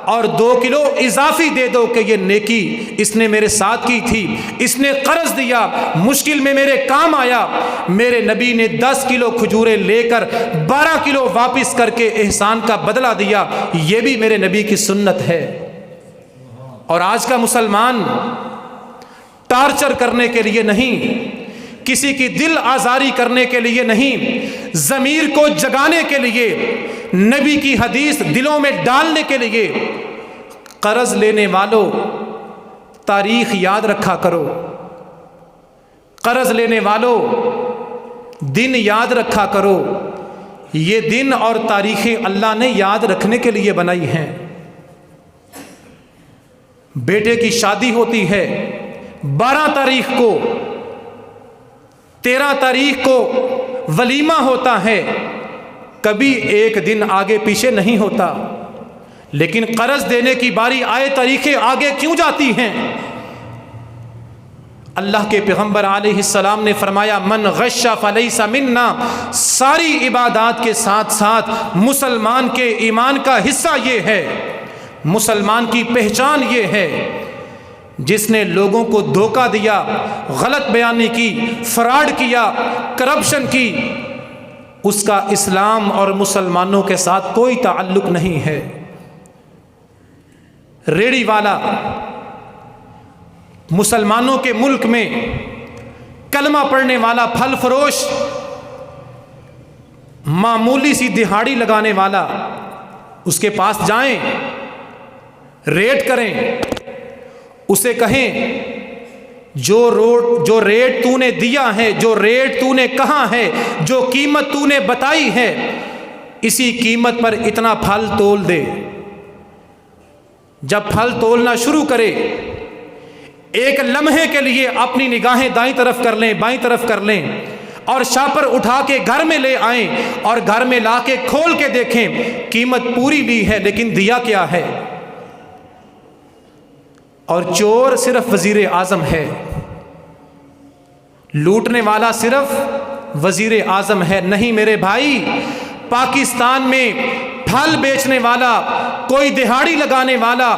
اور 2 کلو اضافی دے دو کہ یہ نیکی اس نے میرے ساتھ کی تھی، اس نے قرض دیا، مشکل میں میرے کام آیا۔ میرے نبی نے 10 کلو کھجوریں لے کر 12 کلو واپس کر کے احسان کا بدلہ دیا۔ یہ بھی میرے نبی کی سنت ہے۔ اور آج کا مسلمان ٹارچر کرنے کے لیے نہیں، کسی کی دل آزاری کرنے کے لیے نہیں، ضمیر کو جگانے کے لیے، نبی کی حدیث دلوں میں ڈالنے کے لیے، قرض لینے والوں تاریخ یاد رکھا کرو، قرض لینے والوں دن یاد رکھا کرو۔ یہ دن اور تاریخیں اللہ نے یاد رکھنے کے لیے بنائی ہیں۔ بیٹے کی شادی ہوتی ہے 12 تاریخ کو، 13 تاریخ کو ولیمہ ہوتا ہے، کبھی ایک دن آگے پیچھے نہیں ہوتا، لیکن قرض دینے کی باری آئے تاریخیں آگے کیوں جاتی ہیں؟ اللہ کے پیغمبر علیہ السلام نے فرمایا من غش فلیس منا، ساری عبادات کے ساتھ ساتھ مسلمان کے ایمان کا حصہ یہ ہے، مسلمان کی پہچان یہ ہے، جس نے لوگوں کو دھوکہ دیا، غلط بیانی کی، فراڈ کیا، کرپشن کی، اس کا اسلام اور مسلمانوں کے ساتھ کوئی تعلق نہیں ہے۔ ریڑھی والا مسلمانوں کے ملک میں کلمہ پڑھنے والا پھل فروش، معمولی سی دہاڑی لگانے والا، اس کے پاس جائیں، ریٹ کریں، اسے کہیں جو ریٹ تو نے دیا ہے، جو ریٹ تو نے کہا ہے، جو قیمت تو نے بتائی ہے، اسی قیمت پر اتنا پھل تول دے۔ جب پھل تولنا شروع کرے، ایک لمحے کے لیے اپنی نگاہیں دائیں طرف کر لیں، بائیں طرف کر لیں، اور شاپر اٹھا کے گھر میں لے آئیں اور گھر میں لا کے کھول کے دیکھیں، قیمت پوری لی ہے لیکن دیا کیا ہے؟ اور چور صرف وزیر اعظم ہے، لوٹنے والا صرف وزیر اعظم ہے؟ نہیں میرے بھائی، پاکستان میں پھل بیچنے والا، کوئی دہاڑی لگانے والا،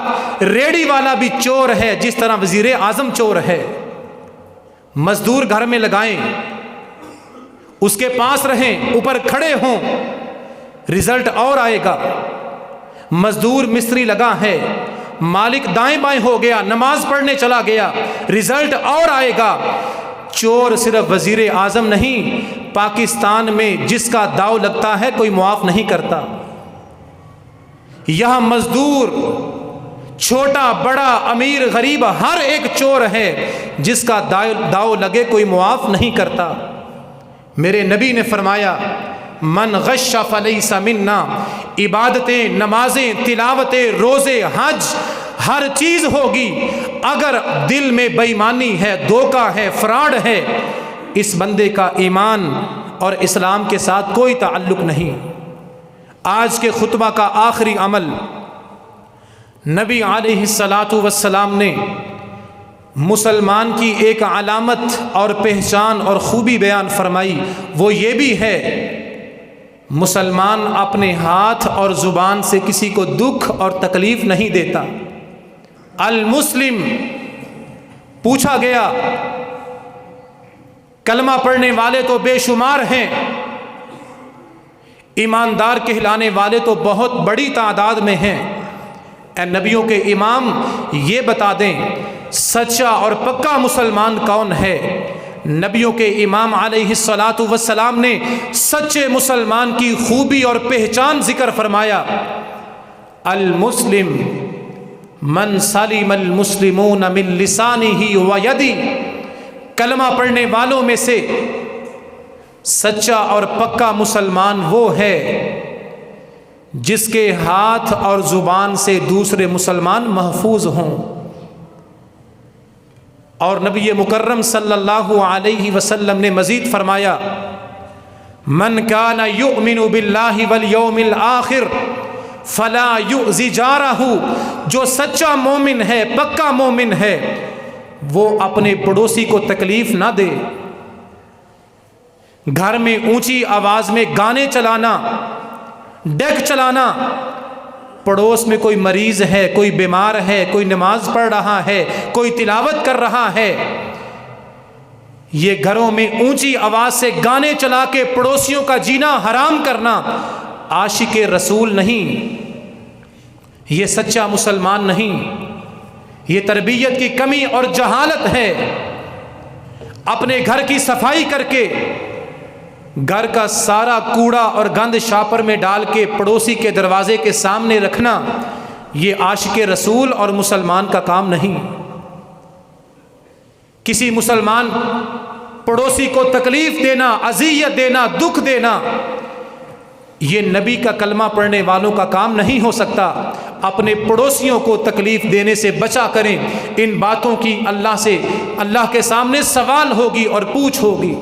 ریڑھی والا بھی چور ہے، جس طرح وزیر اعظم چور ہے۔ مزدور گھر میں لگائیں، اس کے پاس رہیں، اوپر کھڑے ہوں، رزلٹ اور آئے گا۔ مزدور مستری لگا ہے، مالک دائیں بائیں ہو گیا، نماز پڑھنے چلا گیا، رزلٹ اور آئے گا۔ چور صرف وزیر اعظم نہیں، پاکستان میں جس کا داؤ لگتا ہے کوئی معاف نہیں کرتا۔ یہاں مزدور، چھوٹا بڑا، امیر غریب، ہر ایک چور ہے، جس کا داؤ لگے کوئی معاف نہیں کرتا۔ میرے نبی نے فرمایا، من غش فلیس منا، عبادتیں، نمازیں، تلاوتیں، روزے، حج، ہر چیز ہوگی، اگر دل میں بے ایمانی ہے، دھوکہ ہے، فراڈ ہے، اس بندے کا ایمان اور اسلام کے ساتھ کوئی تعلق نہیں۔ آج کے خطبہ کا آخری عمل، نبی علیہ الصلاۃ والسلام نے مسلمان کی ایک علامت اور پہچان اور خوبی بیان فرمائی، وہ یہ بھی ہے، مسلمان اپنے ہاتھ اور زبان سے کسی کو دکھ اور تکلیف نہیں دیتا۔ المسلم، پوچھا گیا کلمہ پڑھنے والے تو بے شمار ہیں، ایماندار کہلانے والے تو بہت بڑی تعداد میں ہیں، اے نبیوں کے امام یہ بتا دیں سچا اور پکا مسلمان کون ہے؟ نبیوں کے امام علیہ الصلاۃ والسلام نے سچے مسلمان کی خوبی اور پہچان ذکر فرمایا، المسلم من سلم المسلمون من لسانہ و یدہ، کلمہ پڑھنے والوں میں سے سچا اور پکا مسلمان وہ ہے جس کے ہاتھ اور زبان سے دوسرے مسلمان محفوظ ہوں۔ اور نبی مکرم صلی اللہ علیہ وسلم نے مزید فرمایا، من کان یؤمن باللہ والیوم الآخر فلا یؤذی جارہ، جو سچا مومن ہے، پکا مومن ہے، وہ اپنے پڑوسی کو تکلیف نہ دے۔ گھر میں اونچی آواز میں گانے چلانا، ڈیک چلانا، پڑوس میں کوئی مریض ہے، کوئی بیمار ہے، کوئی نماز پڑھ رہا ہے، کوئی تلاوت کر رہا ہے، یہ گھروں میں اونچی آواز سے گانے چلا کے پڑوسیوں کا جینا حرام کرنا عاشق رسول نہیں، یہ سچا مسلمان نہیں، یہ تربیت کی کمی اور جہالت ہے۔ اپنے گھر کی صفائی کر کے گھر کا سارا کوڑا اور گند شاپر میں ڈال کے پڑوسی کے دروازے کے سامنے رکھنا، یہ عاشق رسول اور مسلمان کا کام نہیں۔ کسی مسلمان پڑوسی کو تکلیف دینا، اذیت دینا، دکھ دینا، یہ نبی کا کلمہ پڑھنے والوں کا کام نہیں ہو سکتا۔ اپنے پڑوسیوں کو تکلیف دینے سے بچا کریں، ان باتوں کی اللہ کے سامنے سوال ہوگی اور پوچھ ہوگی۔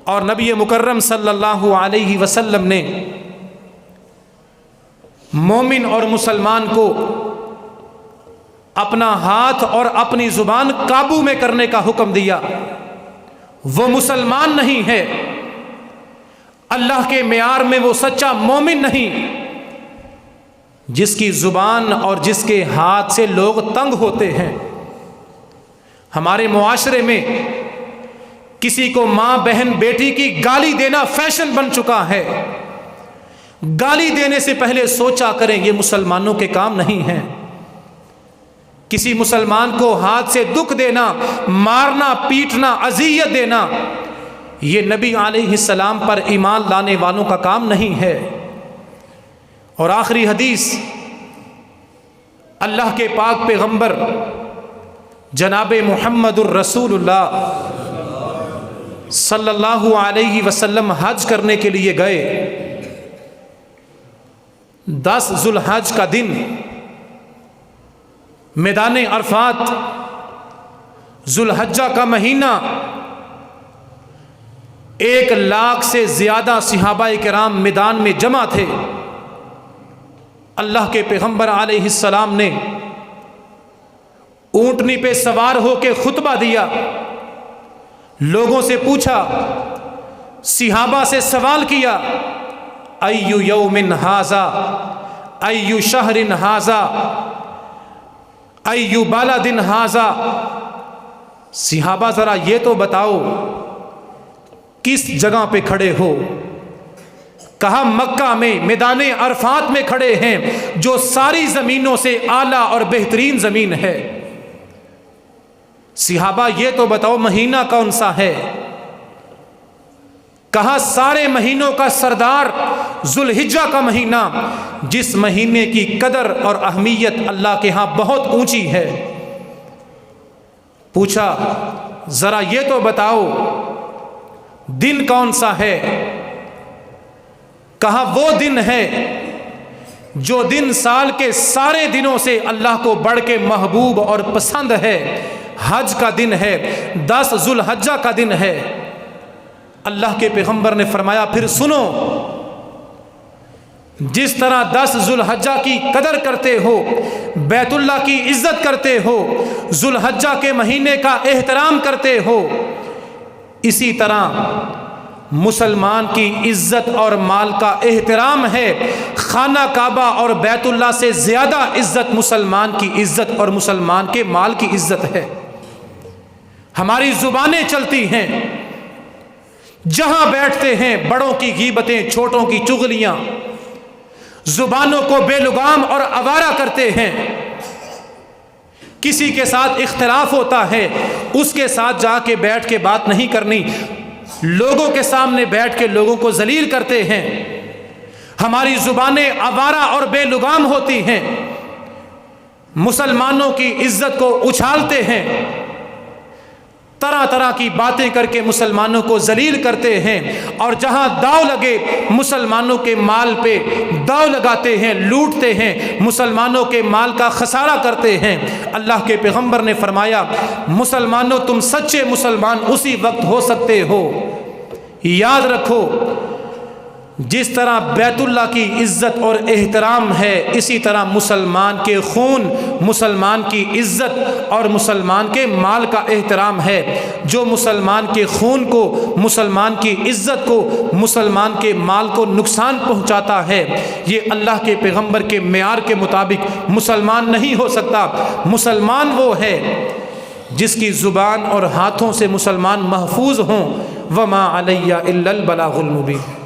اور نبی مکرم صلی اللہ علیہ وسلم نے مومن اور مسلمان کو اپنا ہاتھ اور اپنی زبان قابو میں کرنے کا حکم دیا۔ وہ مسلمان نہیں ہے، اللہ کے معیار میں وہ سچا مومن نہیں، جس کی زبان اور جس کے ہاتھ سے لوگ تنگ ہوتے ہیں۔ ہمارے معاشرے میں کسی کو ماں بہن بیٹی کی گالی دینا فیشن بن چکا ہے۔ گالی دینے سے پہلے سوچا کریں، یہ مسلمانوں کے کام نہیں ہیں۔ کسی مسلمان کو ہاتھ سے دکھ دینا، مارنا پیٹنا، اذیت دینا، یہ نبی علیہ السلام پر ایمان لانے والوں کا کام نہیں ہے۔ اور آخری حدیث، اللہ کے پاک پیغمبر جناب محمد الرسول اللہ صلی اللہ علیہ وسلم حج کرنے کے لیے گئے۔ 10 ذو الحج کا دن میدان عرفات، ذو الحجہ کا مہینہ، 1 لاکھ سے زیادہ صحابہ کرام میدان میں جمع تھے۔ اللہ کے پیغمبر علیہ السلام نے اونٹنی پہ سوار ہو کے خطبہ دیا، لوگوں سے پوچھا، صحابہ سے سوال کیا، ایو یوم ھذا، ایو شہر ھذا، ایو بلد ھذا، صحابہ ذرا یہ تو بتاؤ کس جگہ پہ کھڑے ہو؟ کہا مکہ میں میدان عرفات میں کھڑے ہیں، جو ساری زمینوں سے اعلیٰ اور بہترین زمین ہے۔ صحابہ یہ تو بتاؤ مہینہ کون سا ہے؟ کہا سارے مہینوں کا سردار ذو الحجہ کا مہینہ، جس مہینے کی قدر اور اہمیت اللہ کے ہاں بہت اونچی ہے۔ پوچھا ذرا یہ تو بتاؤ دن کون سا ہے؟ کہا وہ دن ہے جو دن سال کے سارے دنوں سے اللہ کو بڑھ کے محبوب اور پسند ہے، حج کا دن ہے، 10 ذو الحجہ کا دن ہے۔ اللہ کے پیغمبر نے فرمایا پھر سنو، جس طرح 10 ذو الحجہ کی قدر کرتے ہو، بیت اللہ کی عزت کرتے ہو، ذو الحجہ کے مہینے کا احترام کرتے ہو، اسی طرح مسلمان کی عزت اور مال کا احترام ہے۔ خانہ کعبہ اور بیت اللہ سے زیادہ عزت مسلمان کی عزت اور مسلمان کے مال کی عزت ہے۔ ہماری زبانیں چلتی ہیں، جہاں بیٹھتے ہیں بڑوں کی غیبتیں، چھوٹوں کی چغلیاں، زبانوں کو بے لگام اور آوارہ کرتے ہیں۔ کسی کے ساتھ اختلاف ہوتا ہے، اس کے ساتھ جا کے بیٹھ کے بات نہیں کرنی، لوگوں کے سامنے بیٹھ کے لوگوں کو ذلیل کرتے ہیں۔ ہماری زبانیں آوارہ اور بے لگام ہوتی ہیں، مسلمانوں کی عزت کو اچھالتے ہیں، طرح طرح کی باتیں کر کے مسلمانوں کو ذلیل کرتے ہیں، اور جہاں داؤ لگے مسلمانوں کے مال پہ داؤ لگاتے ہیں، لوٹتے ہیں، مسلمانوں کے مال کا خسارہ کرتے ہیں۔ اللہ کے پیغمبر نے فرمایا مسلمانوں تم سچے مسلمان اسی وقت ہو سکتے ہو، یاد رکھو جس طرح بیت اللہ کی عزت اور احترام ہے، اسی طرح مسلمان کے خون، مسلمان کی عزت اور مسلمان کے مال کا احترام ہے۔ جو مسلمان کے خون کو، مسلمان کی عزت کو، مسلمان کے مال کو نقصان پہنچاتا ہے، یہ اللہ کے پیغمبر کے معیار کے مطابق مسلمان نہیں ہو سکتا۔ مسلمان وہ ہے جس کی زبان اور ہاتھوں سے مسلمان محفوظ ہوں۔ وما علیہ الا البلاغ المبین۔